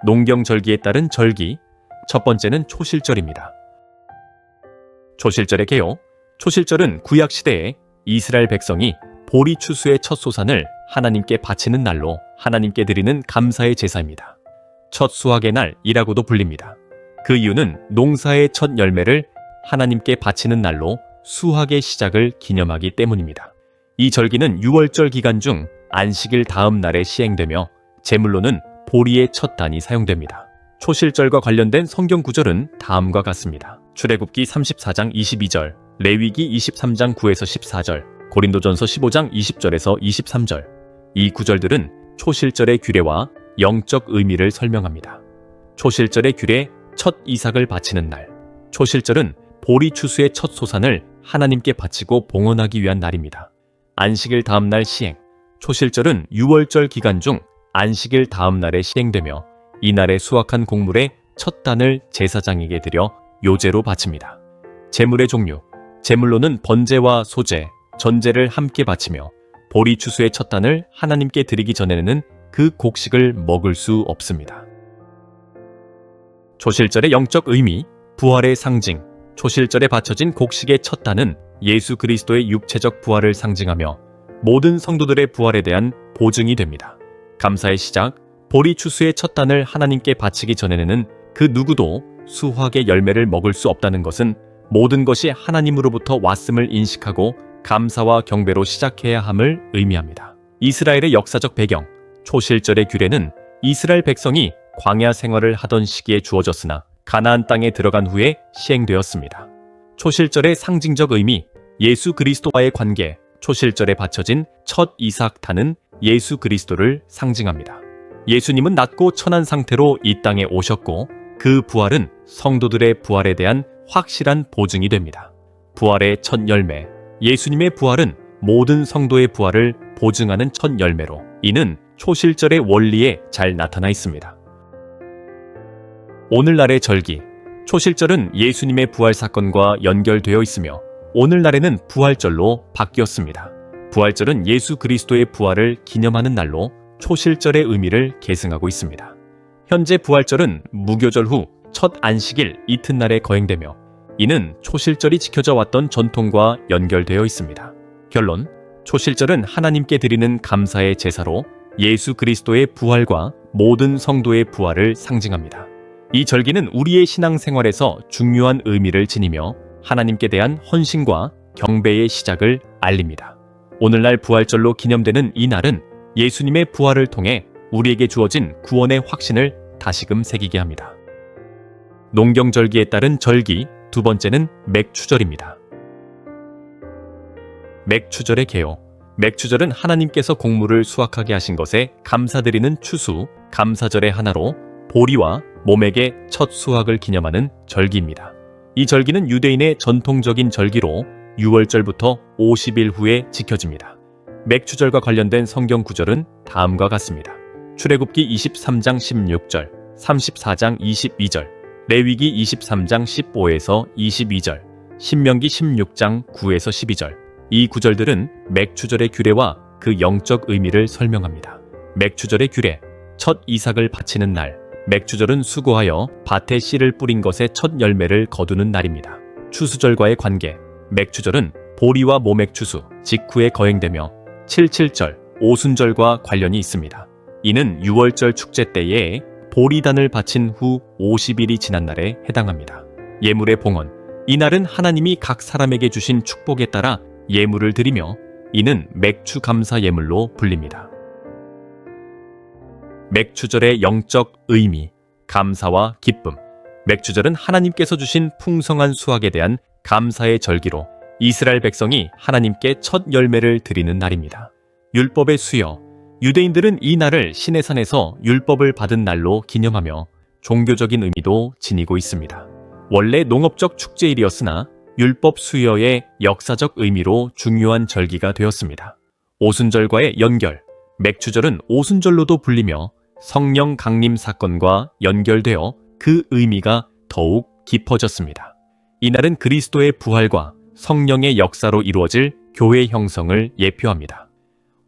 농경절기에 따른 절기, 첫 번째는 초실절입니다. 초실절의 개요. 초실절은 구약시대에 이스라엘 백성이 보리 추수의 첫 소산을 하나님께 바치는 날로 하나님께 드리는 감사의 제사입니다. 첫 수확의 날이라고도 불립니다. 그 이유는 농사의 첫 열매를 하나님께 바치는 날로 수확의 시작을 기념하기 때문입니다. 이 절기는 유월절 기간 중 안식일 다음 날에 시행되며 제물로는 보리의 첫 단이 사용됩니다. 초실절과 관련된 성경 구절은 다음과 같습니다. 출애굽기 34장 22절, 레위기 23장 9에서 14절, 고린도전서 15장 20절에서 23절. 이 구절들은 초실절의 규례와 영적 의미를 설명합니다. 초실절의 규례, 첫 이삭을 바치는 날. 초실절은 보리 추수의 첫 소산을 하나님께 바치고 봉헌하기 위한 날입니다. 안식일 다음 날 시행. 초실절은 유월절 기간 중 안식일 다음 날에 시행되며 이날에 수확한 곡물의 첫 단을 제사장에게 드려 요제로 바칩니다. 제물의 종류. 제물로는 번제와 소제, 전제를 함께 바치며 보리 추수의 첫 단을 하나님께 드리기 전에는 그 곡식을 먹을 수 없습니다. 초실절의 영적 의미, 부활의 상징. 초실절에 바쳐진 곡식의 첫 단은 예수 그리스도의 육체적 부활을 상징하며 모든 성도들의 부활에 대한 보증이 됩니다. 감사의 시작, 보리 추수의 첫 단을 하나님께 바치기 전에는 그 누구도 수확의 열매를 먹을 수 없다는 것은 모든 것이 하나님으로부터 왔음을 인식하고 감사와 경배로 시작해야 함을 의미합니다. 이스라엘의 역사적 배경, 초실절의 규례는 이스라엘 백성이 광야 생활을 하던 시기에 주어졌으나 가나안 땅에 들어간 후에 시행되었습니다. 초실절의 상징적 의미, 예수 그리스도와의 관계. 초실절에 바쳐진 첫 이삭단은 예수 그리스도를 상징합니다. 예수님은 낮고 천한 상태로 이 땅에 오셨고 그 부활은 성도들의 부활에 대한 확실한 보증이 됩니다. 부활의 첫 열매, 예수님의 부활은 모든 성도의 부활을 보증하는 첫 열매로 이는 초실절의 원리에 잘 나타나 있습니다. 오늘날의 절기, 초실절은 예수님의 부활 사건과 연결되어 있으며 오늘날에는 부활절로 바뀌었습니다. 부활절은 예수 그리스도의 부활을 기념하는 날로 초실절의 의미를 계승하고 있습니다. 현재 부활절은 무교절 후 첫 안식일 이튿날에 거행되며 이는 초실절이 지켜져 왔던 전통과 연결되어 있습니다. 결론, 초실절은 하나님께 드리는 감사의 제사로 예수 그리스도의 부활과 모든 성도의 부활을 상징합니다. 이 절기는 우리의 신앙생활에서 중요한 의미를 지니며 하나님께 대한 헌신과 경배의 시작을 알립니다. 오늘날 부활절로 기념되는 이 날은 예수님의 부활을 통해 우리에게 주어진 구원의 확신을 다시금 새기게 합니다. 농경절기에 따른 절기, 두 번째는 맥추절입니다. 맥추절의 개요. 맥추절은 하나님께서 곡물을 수확하게 하신 것에 감사드리는 추수, 감사절의 하나로 보리와 모맥의 첫 수확을 기념하는 절기입니다. 이 절기는 유대인의 전통적인 절기로 6월절부터 50일 후에 지켜집니다. 맥추절과 관련된 성경 구절은 다음과 같습니다. 출애굽기 23장 16절, 34장 22절, 레위기 23장 15에서 22절, 신명기 16장 9에서 12절. 이 구절들은 맥추절의 규례와 그 영적 의미를 설명합니다. 맥추절의 규례, 첫 이삭을 바치는 날. 맥추절은 수고하여 밭에 씨를 뿌린 것의 첫 열매를 거두는 날입니다. 추수절과의 관계, 맥추절은 보리와 모맥 추수 직후에 거행되며 77절, 오순절과 관련이 있습니다. 이는 6월절 축제 때에 보리단을 바친 후 50일이 지난 날에 해당합니다. 예물의 봉헌, 이날은 하나님이 각 사람에게 주신 축복에 따라 예물을 드리며 이는 맥추 감사 예물로 불립니다. 맥추절의 영적 의미, 감사와 기쁨. 맥추절은 하나님께서 주신 풍성한 수확에 대한 감사의 절기로 이스라엘 백성이 하나님께 첫 열매를 드리는 날입니다. 율법의 수여, 유대인들은 이 날을 시내산에서 율법을 받은 날로 기념하며 종교적인 의미도 지니고 있습니다. 원래 농업적 축제일이었으나 율법 수여의 역사적 의미로 중요한 절기가 되었습니다. 오순절과의 연결, 맥추절은 오순절로도 불리며 성령 강림 사건과 연결되어 그 의미가 더욱 깊어졌습니다. 이날은 그리스도의 부활과 성령의 역사로 이루어질 교회 형성을 예표합니다.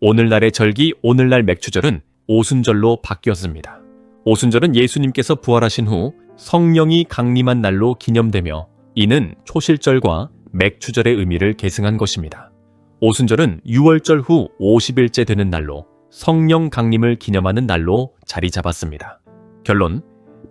오늘날의 절기, 오늘날 맥추절은 오순절로 바뀌었습니다. 오순절은 예수님께서 부활하신 후 성령이 강림한 날로 기념되며 이는 초실절과 맥추절의 의미를 계승한 것입니다. 오순절은 6월절 후 50일째 되는 날로 성령 강림을 기념하는 날로 자리 잡았습니다. 결론,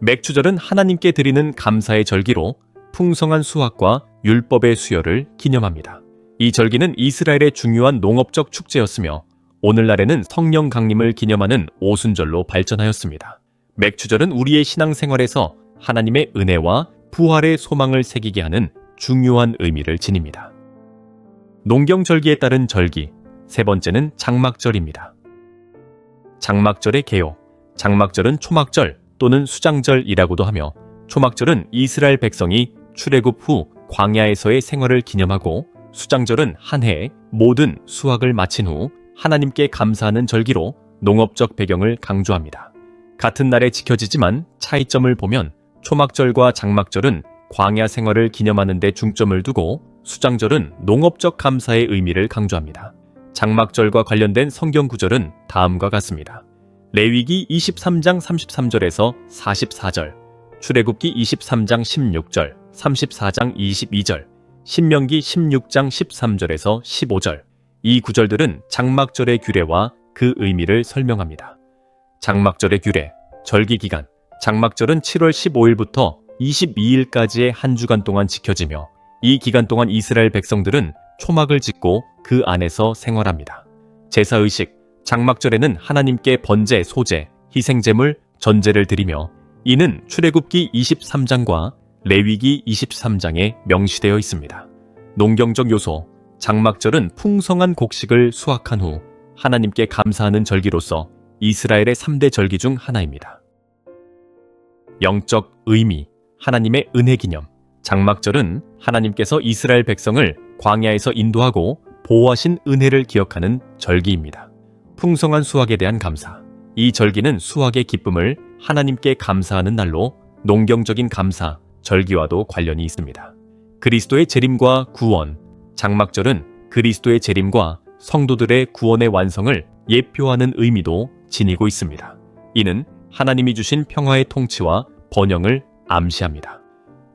맥추절은 하나님께 드리는 감사의 절기로 풍성한 수확과 율법의 수여를 기념합니다. 이 절기는 이스라엘의 중요한 농업적 축제였으며 오늘날에는 성령 강림을 기념하는 오순절로 발전하였습니다. 맥추절은 우리의 신앙생활에서 하나님의 은혜와 부활의 소망을 새기게 하는 중요한 의미를 지닙니다. 농경절기에 따른 절기, 세 번째는 장막절입니다. 장막절의 개요. 장막절은 초막절 또는 수장절이라고도 하며 초막절은 이스라엘 백성이 출애굽 후 광야에서의 생활을 기념하고 수장절은 한 해의 모든 수확을 마친 후 하나님께 감사하는 절기로 농업적 배경을 강조합니다. 같은 날에 지켜지지만 차이점을 보면 초막절과 장막절은 광야 생활을 기념하는 데 중점을 두고 수장절은 농업적 감사의 의미를 강조합니다. 장막절과 관련된 성경 구절은 다음과 같습니다. 레위기 23장 33절에서 44절, 출애굽기 23장 16절, 34장 22절, 신명기 16장 13절에서 15절. 이 구절들은 장막절의 규례와 그 의미를 설명합니다. 장막절의 규례, 절기 기간. 장막절은 7월 15일부터 22일까지의 한 주간 동안 지켜지며 이 기간 동안 이스라엘 백성들은 초막을 짓고 그 안에서 생활합니다. 제사의식, 장막절에는 하나님께 번제, 소제, 희생제물, 전제를 드리며 이는 출애굽기 23장과 레위기 23장에 명시되어 있습니다. 농경적 요소, 장막절은 풍성한 곡식을 수확한 후 하나님께 감사하는 절기로서 이스라엘의 3대 절기 중 하나입니다. 영적 의미, 하나님의 은혜 기념. 장막절은 하나님께서 이스라엘 백성을 광야에서 인도하고 보호하신 은혜를 기억하는 절기입니다. 풍성한 수확에 대한 감사. 이 절기는 수확의 기쁨을 하나님께 감사하는 날로 농경적인 감사, 절기와도 관련이 있습니다. 그리스도의 재림과 구원. 장막절은 그리스도의 재림과 성도들의 구원의 완성을 예표하는 의미도 지니고 있습니다. 이는 하나님이 주신 평화의 통치와 번영을 암시합니다.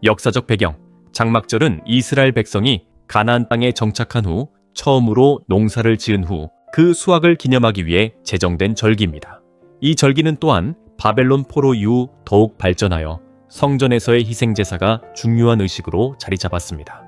역사적 배경. 장막절은 이스라엘 백성이 가나안 땅에 정착한 후 처음으로 농사를 지은 후 그 수확을 기념하기 위해 제정된 절기입니다. 이 절기는 또한 바벨론 포로 이후 더욱 발전하여 성전에서의 희생제사가 중요한 의식으로 자리 잡았습니다.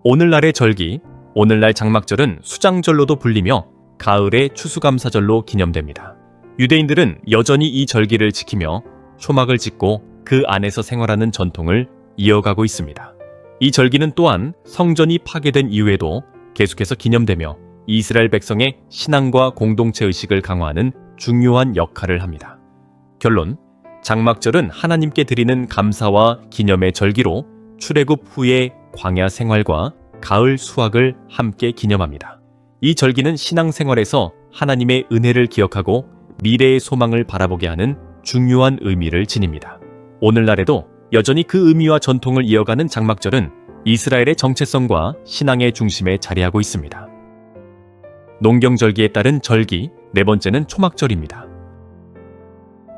오늘날의 절기, 오늘날 장막절은 수장절로도 불리며 가을의 추수감사절로 기념됩니다. 유대인들은 여전히 이 절기를 지키며 초막을 짓고 그 안에서 생활하는 전통을 이어가고 있습니다. 이 절기는 또한 성전이 파괴된 이후에도 계속해서 기념되며 이스라엘 백성의 신앙과 공동체 의식을 강화하는 중요한 역할을 합니다. 결론, 장막절은 하나님께 드리는 감사와 기념의 절기로 출애굽 후의 광야 생활과 가을 수확을 함께 기념합니다. 이 절기는 신앙생활에서 하나님의 은혜를 기억하고 미래의 소망을 바라보게 하는 중요한 의미를 지닙니다. 오늘날에도 여전히 그 의미와 전통을 이어가는 장막절은 이스라엘의 정체성과 신앙의 중심에 자리하고 있습니다. 농경절기에 따른 절기, 네 번째는 초막절입니다.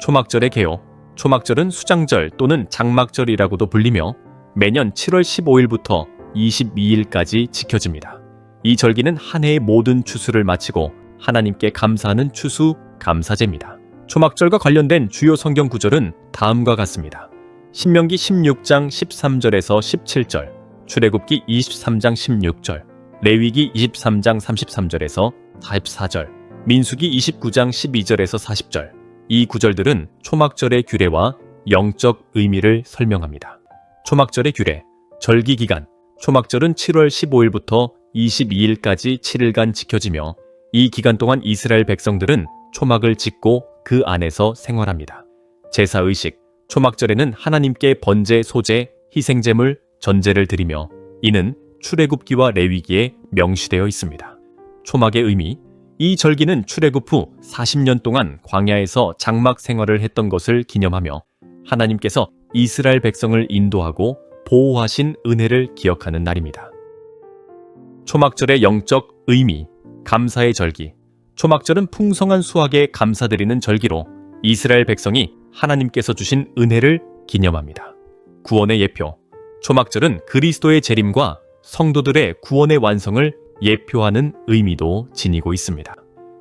초막절의 개요. 초막절은 수장절 또는 장막절이라고도 불리며 매년 7월 15일부터 22일까지 지켜집니다. 이 절기는 한 해의 모든 추수를 마치고 하나님께 감사하는 추수 감사제입니다. 초막절과 관련된 주요 성경 구절은 다음과 같습니다. 신명기 16장 13절에서 17절, 출애굽기 23장 16절, 레위기 23장 33절에서 44절, 민수기 29장 12절에서 40절. 이 구절들은 초막절의 규례와 영적 의미를 설명합니다. 초막절의 규례, 절기 기간. 초막절은 7월 15일부터 22일까지 7일간 지켜지며 이 기간 동안 이스라엘 백성들은 초막을 짓고 그 안에서 생활합니다. 제사의식. 초막절에는 하나님께 번제, 소제, 희생제물, 전제를 드리며 이는 출애굽기와 레위기에 명시되어 있습니다. 초막의 의미. 이 절기는 출애굽 후 40년 동안 광야에서 장막 생활을 했던 것을 기념하며 하나님께서 이스라엘 백성을 인도하고 보호하신 은혜를 기억하는 날입니다. 초막절의 영적 의미, 감사의 절기. 초막절은 풍성한 수확에 감사드리는 절기로 이스라엘 백성이 하나님께서 주신 은혜를 기념합니다. 구원의 예표, 초막절은 그리스도의 재림과 성도들의 구원의 완성을 예표하는 의미도 지니고 있습니다.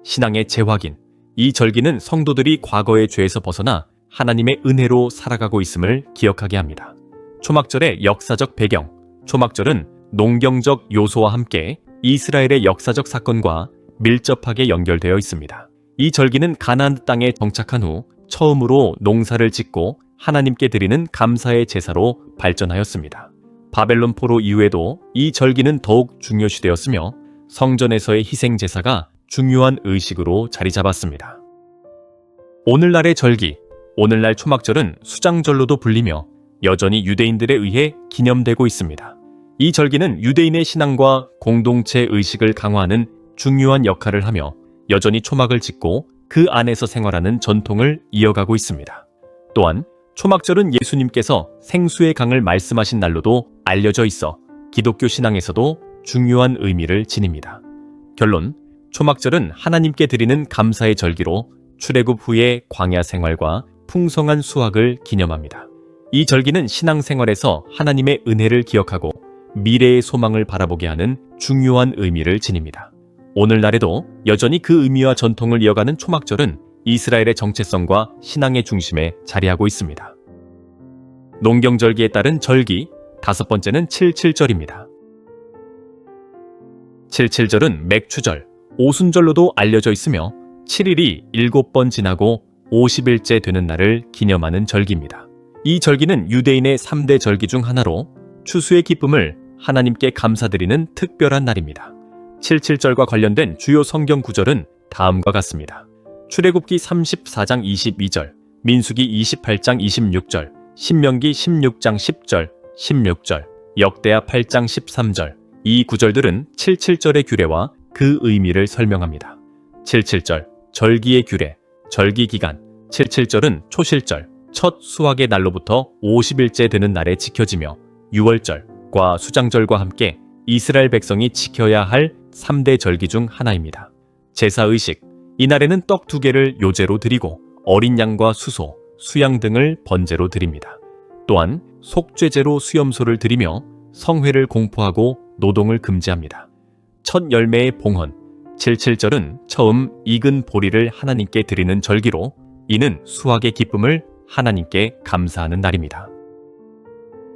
신앙의 재확인, 이 절기는 성도들이 과거의 죄에서 벗어나 하나님의 은혜로 살아가고 있음을 기억하게 합니다. 초막절의 역사적 배경, 초막절은 농경적 요소와 함께 이스라엘의 역사적 사건과 밀접하게 연결되어 있습니다. 이 절기는 가나안 땅에 정착한 후 처음으로 농사를 짓고 하나님께 드리는 감사의 제사로 발전하였습니다. 바벨론 포로 이후에도 이 절기는 더욱 중요시되었으며 성전에서의 희생 제사가 중요한 의식으로 자리 잡았습니다. 오늘날의 절기, 오늘날 초막절은 수장절로도 불리며 여전히 유대인들에 의해 기념되고 있습니다. 이 절기는 유대인의 신앙과 공동체 의식을 강화하는 중요한 역할을 하며 여전히 초막을 짓고 그 안에서 생활하는 전통을 이어가고 있습니다. 또한 초막절은 예수님께서 생수의 강을 말씀하신 날로도 알려져 있어 기독교 신앙에서도 중요한 의미를 지닙니다. 결론, 초막절은 하나님께 드리는 감사의 절기로 출애굽 후의 광야 생활과 풍성한 수확을 기념합니다. 이 절기는 신앙생활에서 하나님의 은혜를 기억하고 미래의 소망을 바라보게 하는 중요한 의미를 지닙니다. 오늘날에도 여전히 그 의미와 전통을 이어가는 초막절은 이스라엘의 정체성과 신앙의 중심에 자리하고 있습니다. 농경절기에 따른 절기, 다섯 번째는 칠칠절입니다. 칠칠절은 맥추절, 오순절로도 알려져 있으며 7일이 7번 지나고 50일째 되는 날을 기념하는 절기입니다. 이 절기는 유대인의 3대 절기 중 하나로 추수의 기쁨을 하나님께 감사드리는 특별한 날입니다. 칠칠절과 관련된 주요 성경 구절은 다음과 같습니다. 출애굽기 34장 22절, 민수기 28장 26절, 신명기 16장 10절, 16절, 역대하 8장 13절. 이 구절들은 칠칠절의 규례와 그 의미를 설명합니다. 칠칠절, 절기의 규례, 절기 기간. 칠칠절은 초실절, 첫 수확의 날로부터 50일째 되는 날에 지켜지며 6월절과 수장절과 함께 이스라엘 백성이 지켜야 할 3대 절기 중 하나입니다. 제사의식, 이날에는 떡 2개를 요제로 드리고 어린 양과 수소, 수양 등을 번제로 드립니다. 또한 속죄제로 수염소를 드리며 성회를 공포하고 노동을 금지합니다. 첫 열매의 봉헌, 칠칠절은 처음 익은 보리를 하나님께 드리는 절기로 이는 수확의 기쁨을 하나님께 감사하는 날입니다.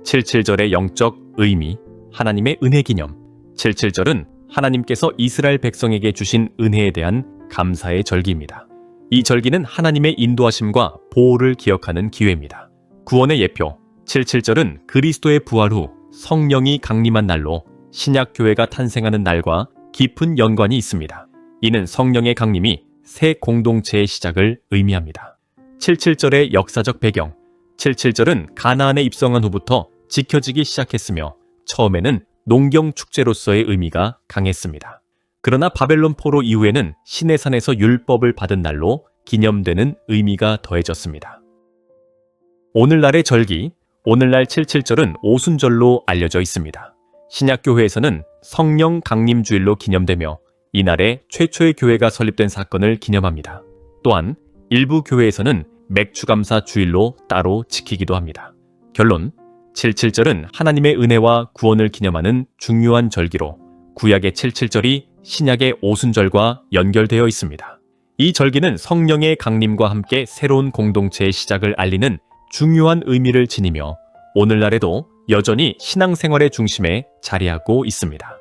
칠칠절의 영적 의미, 하나님의 은혜 기념. 칠칠절은 하나님께서 이스라엘 백성에게 주신 은혜에 대한 감사의 절기입니다. 이 절기는 하나님의 인도하심과 보호를 기억하는 기회입니다. 구원의 예표, 칠칠절은 그리스도의 부활 후 성령이 강림한 날로 신약교회가 탄생하는 날과 깊은 연관이 있습니다. 이는 성령의 강림이 새 공동체의 시작을 의미합니다. 칠칠절의 역사적 배경, 칠칠절은 가나안에 입성한 후부터 지켜지기 시작했으며 처음에는 농경 축제로서의 의미가 강했습니다. 그러나 바벨론 포로 이후에는 시내산에서 율법을 받은 날로 기념되는 의미가 더해졌습니다. 오늘날의 절기, 오늘날 칠칠절은 오순절로 알려져 있습니다. 신약교회에서는 성령 강림주일로 기념되며 이날에 최초의 교회가 설립된 사건을 기념합니다. 또한 일부 교회에서는 맥추감사 주일로 따로 지키기도 합니다. 결론, 칠칠절은 하나님의 은혜와 구원을 기념하는 중요한 절기로 구약의 칠칠절이 신약의 오순절과 연결되어 있습니다. 이 절기는 성령의 강림과 함께 새로운 공동체의 시작을 알리는 중요한 의미를 지니며 오늘날에도 여전히 신앙생활의 중심에 자리하고 있습니다.